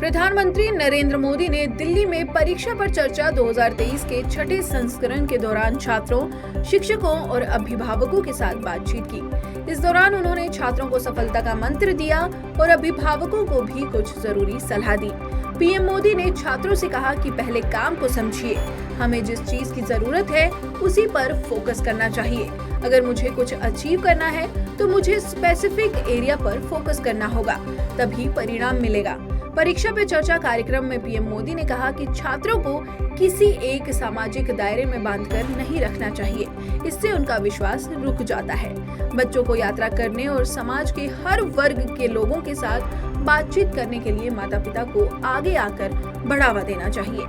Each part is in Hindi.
प्रधानमंत्री नरेंद्र मोदी ने दिल्ली में परीक्षा पर चर्चा 2023 के छठे संस्करण के दौरान छात्रों, शिक्षकों और अभिभावकों के साथ बातचीत की। इस दौरान उन्होंने छात्रों को सफलता का मंत्र दिया और अभिभावकों को भी कुछ जरूरी सलाह दी। पीएम मोदी ने छात्रों से कहा कि पहले काम को समझिए, हमें जिस चीज की जरूरत है उसी पर फोकस करना चाहिए। अगर मुझे कुछ अचीव करना है तो मुझे स्पेसिफिक एरिया पर फोकस करना होगा, तभी परिणाम मिलेगा। परीक्षा पे चर्चा कार्यक्रम में पीएम मोदी ने कहा कि छात्रों को किसी एक सामाजिक दायरे में बांधकर नहीं रखना चाहिए, इससे उनका विश्वास रुक जाता है। बच्चों को यात्रा करने और समाज के हर वर्ग के लोगों के साथ बातचीत करने के लिए माता-पिता को आगे आकर बढ़ावा देना चाहिए।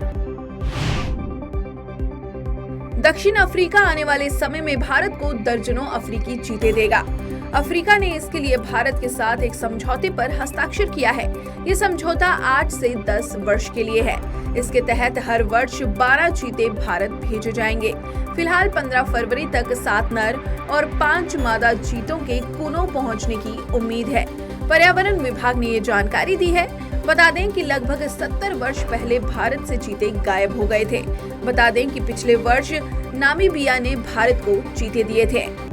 दक्षिण अफ्रीका आने वाले समय में भारत को दर्जनों अफ्रीकी चीते देगा। अफ्रीका ने इसके लिए भारत के साथ एक समझौते पर हस्ताक्षर किया है। ये समझौता 8 से 10 वर्ष के लिए है। इसके तहत हर वर्ष 12 चीते भारत भेजे जाएंगे। फिलहाल 15 फरवरी तक 7 नर और 5 मादा चीतों के कुनों पहुंचने की उम्मीद है। पर्यावरण विभाग ने ये जानकारी दी है। बता दें कि लगभग 70 वर्ष पहले भारत से चीते गायब हो गए थे। बता दें कि पिछले वर्ष नामीबिया ने भारत को चीते दिए थे।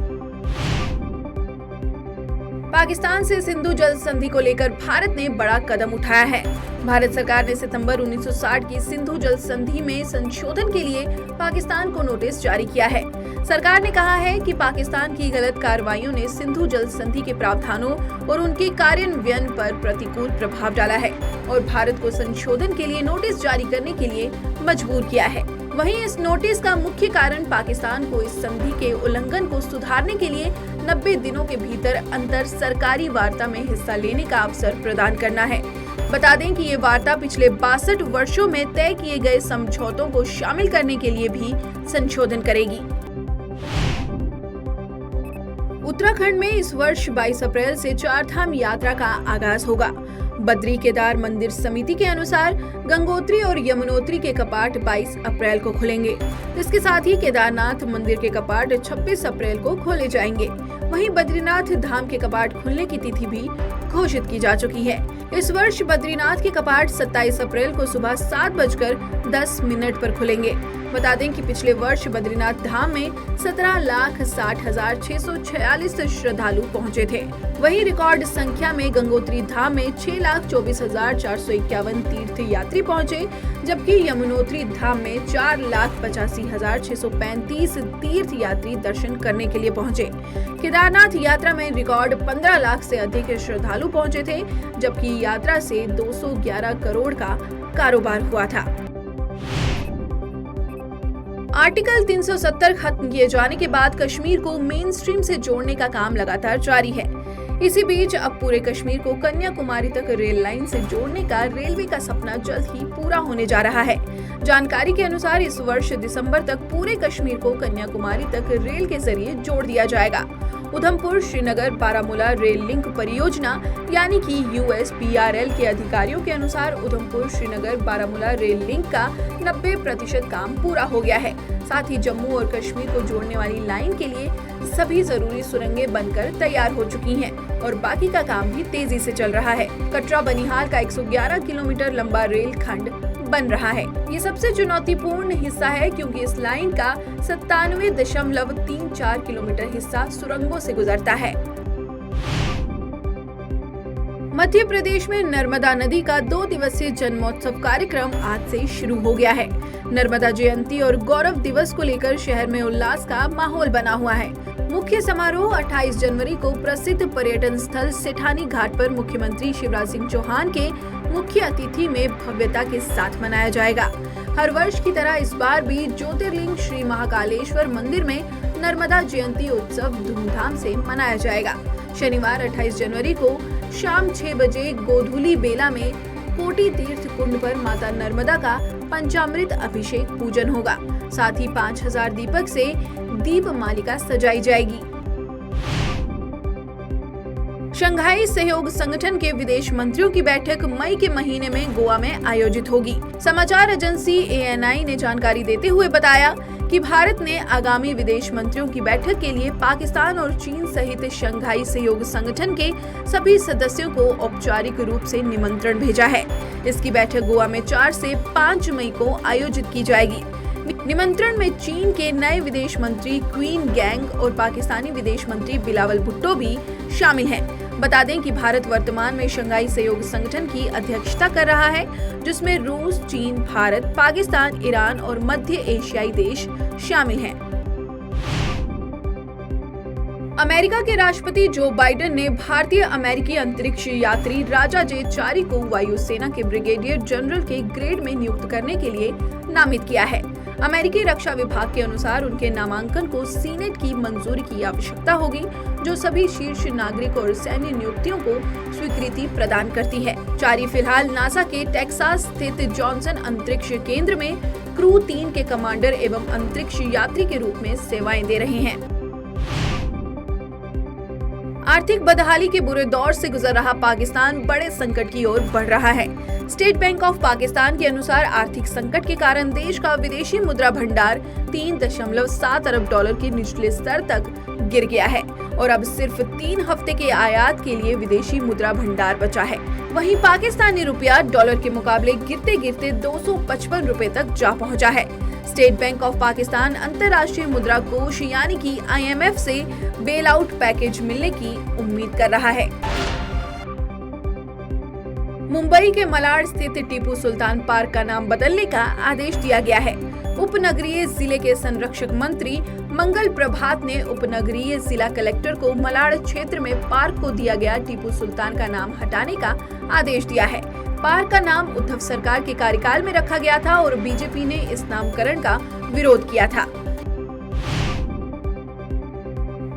पाकिस्तान से सिंधु जल संधि को लेकर भारत ने बड़ा कदम उठाया है। भारत सरकार ने सितंबर 1960 की सिंधु जल संधि में संशोधन के लिए पाकिस्तान को नोटिस जारी किया है। सरकार ने कहा है कि पाकिस्तान की गलत कार्रवाइयों ने सिंधु जल संधि के प्रावधानों और उनके कार्यान्वयन पर प्रतिकूल प्रभाव डाला है और भारत को संशोधन के लिए नोटिस जारी करने के लिए मजबूर किया है। वहीं इस नोटिस का मुख्य कारण पाकिस्तान को इस संधि के उल्लंघन को सुधारने के लिए 90 दिनों के भीतर अंतर सरकारी वार्ता में हिस्सा लेने का अवसर प्रदान करना है। बता दें कि ये वार्ता पिछले 62 वर्षों में तय किए गए समझौतों को शामिल करने के लिए भी संशोधन करेगी। उत्तराखंड में इस वर्ष 22 अप्रैल से 4 धाम यात्रा का आगाज होगा। बद्री केदार मंदिर समिति के अनुसार गंगोत्री और यमुनोत्री के कपाट 22 अप्रैल को खुलेंगे। इसके साथ ही केदारनाथ मंदिर के कपाट 26 अप्रैल को खोले जाएंगे। वहीं बद्रीनाथ धाम के कपाट खुलने की तिथि भी घोषित की जा चुकी है। इस वर्ष बद्रीनाथ के कपाट 27 अप्रैल को सुबह 7:10 पर खुलेंगे। बता दें कि पिछले वर्ष बद्रीनाथ धाम में 17,60,646 श्रद्धालु पहुंचे थे। वहीं रिकॉर्ड संख्या में गंगोत्री धाम में 6,24,451 तीर्थ यात्री पहुंचे, जबकि यमुनोत्री धाम में 4,85,635 तीर्थ यात्री दर्शन करने के लिए पहुंचे। केदारनाथ यात्रा में रिकॉर्ड 15 लाख से अधिक श्रद्धालु पहुंचे थे, जबकि यात्रा से 211 करोड़ का कारोबार हुआ था। आर्टिकल 370 खत्म किए जाने के बाद कश्मीर को मेन स्ट्रीम से जोड़ने का काम लगातार जारी है। इसी बीच अब पूरे कश्मीर को कन्याकुमारी तक रेल लाइन से जोड़ने का रेलवे का सपना जल्द ही पूरा होने जा रहा है। जानकारी के अनुसार इस वर्ष दिसंबर तक पूरे कश्मीर को कन्याकुमारी तक रेल के जरिए जोड़ दिया जाएगा। उधमपुर श्रीनगर बारामूला रेल लिंक परियोजना यानी कि USPRL के अधिकारियों के अनुसार उधमपुर श्रीनगर बारामूला रेल लिंक का 90% काम पूरा हो गया है। साथ ही जम्मू और कश्मीर को जोड़ने वाली लाइन के लिए सभी जरूरी सुरंगें बनकर तैयार हो चुकी हैं और बाकी का काम भी तेजी से चल रहा है। कटरा बनिहाल का 111 किलोमीटर लंबा रेल खंड बन रहा है। ये सबसे चुनौतीपूर्ण हिस्सा है क्योंकि इस लाइन का 97.34 किलोमीटर हिस्सा सुरंगों से गुजरता है। मध्य प्रदेश में नर्मदा नदी का 2 दिवसीय जन्मोत्सव कार्यक्रम आज से शुरू हो गया है। नर्मदा जयंती और गौरव दिवस को लेकर शहर में उल्लास का माहौल बना हुआ है। मुख्य समारोह 28 जनवरी को प्रसिद्ध पर्यटन स्थल सेठानी घाट पर मुख्यमंत्री शिवराज सिंह चौहान के मुख्य अतिथि में भव्यता के साथ मनाया जाएगा। हर वर्ष की तरह इस बार भी ज्योतिर्लिंग श्री महाकालेश्वर मंदिर में नर्मदा जयंती उत्सव धूमधाम से मनाया जाएगा। शनिवार 28 जनवरी को शाम 6 बजे गोधूली बेला में कोटि तीर्थ कुंड पर माता नर्मदा का पंचामृत अभिषेक पूजन होगा। साथ ही 5000 दीपक से दीप मालिका सजाई जाएगी। शंघाई सहयोग संगठन के विदेश मंत्रियों की बैठक मई के महीने में गोवा में आयोजित होगी। समाचार एजेंसी ANI ने जानकारी देते हुए बताया कि भारत ने आगामी विदेश मंत्रियों की बैठक के लिए पाकिस्तान और चीन सहित शंघाई सहयोग संगठन के सभी सदस्यों को औपचारिक रूप से निमंत्रण भेजा है। इसकी बैठक गोवा में 4 से 5 मई को आयोजित की जाएगी। निमंत्रण में चीन के नए विदेश मंत्री क्वीन गैंग और पाकिस्तानी विदेश मंत्री बिलावल भुट्टो भी शामिल हैं। बता दें कि भारत वर्तमान में शंघाई सहयोग संगठन की अध्यक्षता कर रहा है, जिसमें रूस, चीन, भारत, पाकिस्तान, ईरान और मध्य एशियाई देश शामिल हैं। अमेरिका के राष्ट्रपति जो बाइडेन ने भारतीय अमेरिकी अंतरिक्ष यात्री राजा जे चारी को वायुसेना के ब्रिगेडियर जनरल के ग्रेड में नियुक्त करने के लिए नामित किया है। अमेरिकी रक्षा विभाग के अनुसार उनके नामांकन को सीनेट की मंजूरी की आवश्यकता होगी, जो सभी शीर्ष नागरिक और सैन्य नियुक्तियों को स्वीकृति प्रदान करती है। चारी फिलहाल नासा के टेक्सास स्थित जॉनसन अंतरिक्ष केंद्र में क्रू 3 के कमांडर एवं अंतरिक्ष यात्री के रूप में सेवाएं दे रहे हैं। आर्थिक बदहाली के बुरे दौर से गुजर रहा पाकिस्तान बड़े संकट की ओर बढ़ रहा है। स्टेट बैंक ऑफ पाकिस्तान के अनुसार आर्थिक संकट के कारण देश का विदेशी मुद्रा भंडार 3.7 अरब डॉलर के निचले स्तर तक गिर गया है और अब सिर्फ 3 हफ्ते के आयात के लिए विदेशी मुद्रा भंडार बचा है। वहीं पाकिस्तानी रुपया डॉलर के मुकाबले गिरते गिरते 255 रुपए तक जा पहुंचा है। स्टेट बैंक ऑफ पाकिस्तान अंतर्राष्ट्रीय मुद्रा कोष यानी कि IMF से बेल आउट पैकेज मिलने की उम्मीद कर रहा है। मुंबई के मलाड स्थित टीपू सुल्तान पार्क का नाम बदलने का आदेश दिया गया है। उपनगरीय जिले के संरक्षक मंत्री मंगल प्रभात ने उपनगरीय जिला कलेक्टर को मलाड क्षेत्र में पार्क को दिया गया टीपू सुल्तान का नाम हटाने का आदेश दिया है। पार्क का नाम उद्धव सरकार के कार्यकाल में रखा गया था और बीजेपी ने इस नामकरण का विरोध किया था।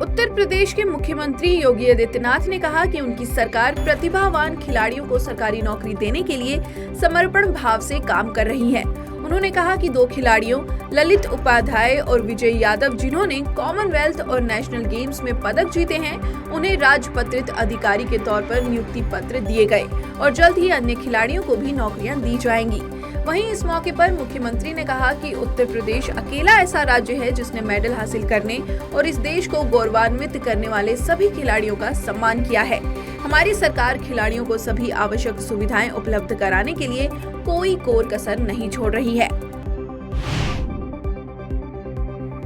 उत्तर प्रदेश के मुख्यमंत्री योगी आदित्यनाथ ने कहा कि उनकी सरकार प्रतिभावान खिलाड़ियों को सरकारी नौकरी देने के लिए समर्पण भाव से काम कर रही है। उन्होंने कहा कि 2 खिलाड़ियों ललित उपाध्याय और विजय यादव, जिन्होंने कॉमनवेल्थ और नेशनल गेम्स में पदक जीते हैं, उन्हें राजपत्रित अधिकारी के तौर पर नियुक्ति पत्र दिए गए और जल्द ही अन्य खिलाड़ियों को भी नौकरियां दी जाएंगी। वहीं इस मौके पर मुख्यमंत्री ने कहा कि उत्तर प्रदेश अकेला ऐसा राज्य है जिसने मेडल हासिल करने और इस देश को गौरवान्वित करने वाले सभी खिलाड़ियों का सम्मान किया है। हमारी सरकार खिलाड़ियों को सभी आवश्यक सुविधाएं उपलब्ध कराने के लिए कोई कोर कसर नहीं छोड़ रही है।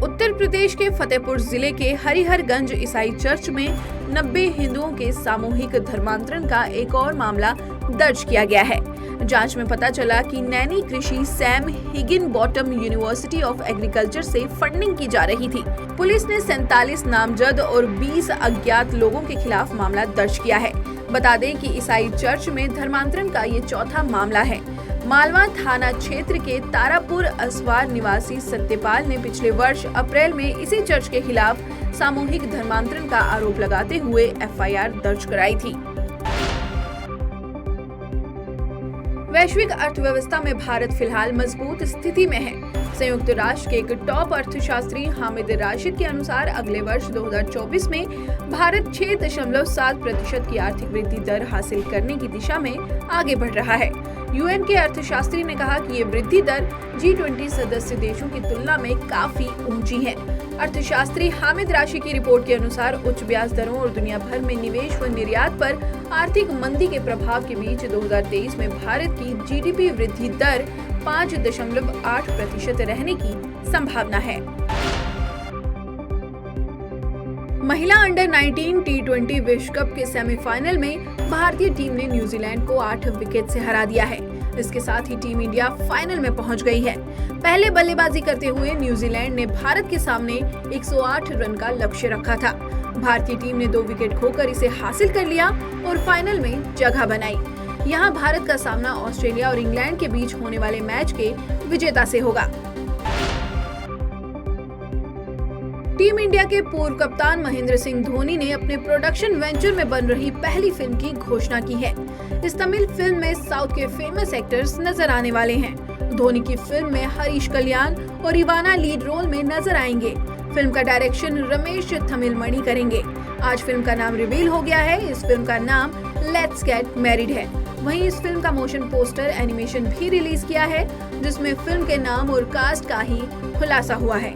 उत्तर प्रदेश के फतेहपुर जिले के हरिहरगंज ईसाई चर्च में 90 हिंदुओं के सामूहिक धर्मांतरण का एक और मामला दर्ज किया गया है। जांच में पता चला कि नैनी कृषि Sam Higginbottom university of agriculture से फंडिंग की जा रही थी। पुलिस ने 47 नामजद और 20 अज्ञात लोगों के खिलाफ मामला दर्ज किया है। बता दें कि ईसाई चर्च में धर्मांतरण का ये चौथा मामला है। मालवा थाना क्षेत्र के तारापुर असवार निवासी सत्यपाल ने पिछले वर्ष अप्रैल में इसी चर्च के खिलाफ सामूहिक धर्मांतरण का आरोप लगाते हुए FIR दर्ज कराई थी। वैश्विक अर्थव्यवस्था में भारत फिलहाल मजबूत स्थिति में है। संयुक्त राष्ट्र के एक टॉप अर्थशास्त्री हामिद राशिद के अनुसार अगले वर्ष 2024 में भारत 6.7% की आर्थिक वृद्धि दर हासिल करने की दिशा में आगे बढ़ रहा है। UN के अर्थशास्त्री ने कहा कि ये वृद्धि दर G20 सदस्य देशों की तुलना में काफी ऊंची है। अर्थशास्त्री हामिद राशि की रिपोर्ट के अनुसार उच्च ब्याज दरों और दुनिया भर में निवेश व निर्यात पर आर्थिक मंदी के प्रभाव के बीच 2023 में भारत की GDP वृद्धि दर 5.8% रहने की संभावना है। महिला अंडर 19 T20 विश्व कप के सेमीफाइनल में भारतीय टीम ने न्यूजीलैंड को 8 विकेट से हरा दिया है। इसके साथ ही टीम इंडिया फाइनल में पहुंच गई है। पहले बल्लेबाजी करते हुए न्यूजीलैंड ने भारत के सामने 108 रन का लक्ष्य रखा था। भारतीय टीम ने 2 विकेट खोकर इसे हासिल कर लिया और फाइनल में जगह बनाई। यहां भारत का सामना ऑस्ट्रेलिया और इंग्लैंड के बीच होने वाले मैच के विजेता से होगा। टीम इंडिया के पूर्व कप्तान महेंद्र सिंह धोनी ने अपने प्रोडक्शन वेंचर में बन रही पहली फिल्म की घोषणा की है। इस तमिल फिल्म में साउथ के फेमस एक्टर्स नजर आने वाले हैं। धोनी की फिल्म में हरीश कल्याण और इवाना लीड रोल में नजर आएंगे। फिल्म का डायरेक्शन रमेश तमिलमणि करेंगे। आज फिल्म का नाम रिवील हो गया है। इस फिल्म का नाम लेट्स गेट मैरिड है। वहीं इस फिल्म का मोशन पोस्टर एनिमेशन भी रिलीज किया है, जिसमें फिल्म के नाम और कास्ट का ही खुलासा हुआ है।